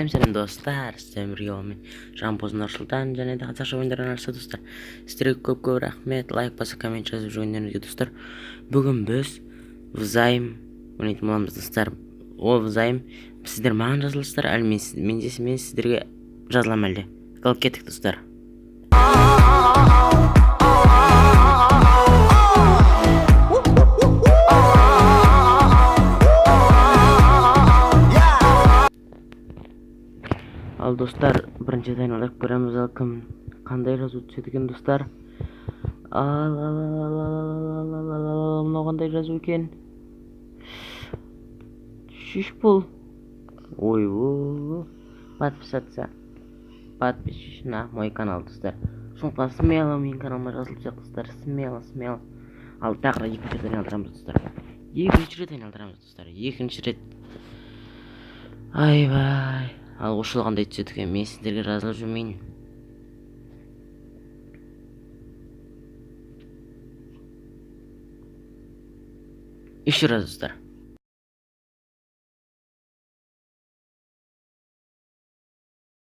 Сәлем достар, сіздермен мен Жампоз Нұрсұлтан және де қазақша ойындардан арнасы достар. Сіздерге көп рахмет, лайк басып коммент жазып жүргендеріңізге достар. Бүгін біз взайым ойнайтын боламыз достар. Ол взайым сіздер маған жазылсыздар, әлі мен сіздерге жазыламын әлде. Қалып кеттік достар. Ал достар, бірінші дайындалып көреміз, ал кім қандай жазу түседі екен достар. Мынау қандай жазу екен? Шиш бұл. Ой, подписаться на мой канал достар. Сондықтан смело менің каналыма жазылып жатыр достар. Смело. Ал тағы екінші рет айналдырамыз достар. Екінші рет. Айбай. Ал осы қандай түседі екен, мен сіздерге жазылып жүрмейін. Еще раз достар.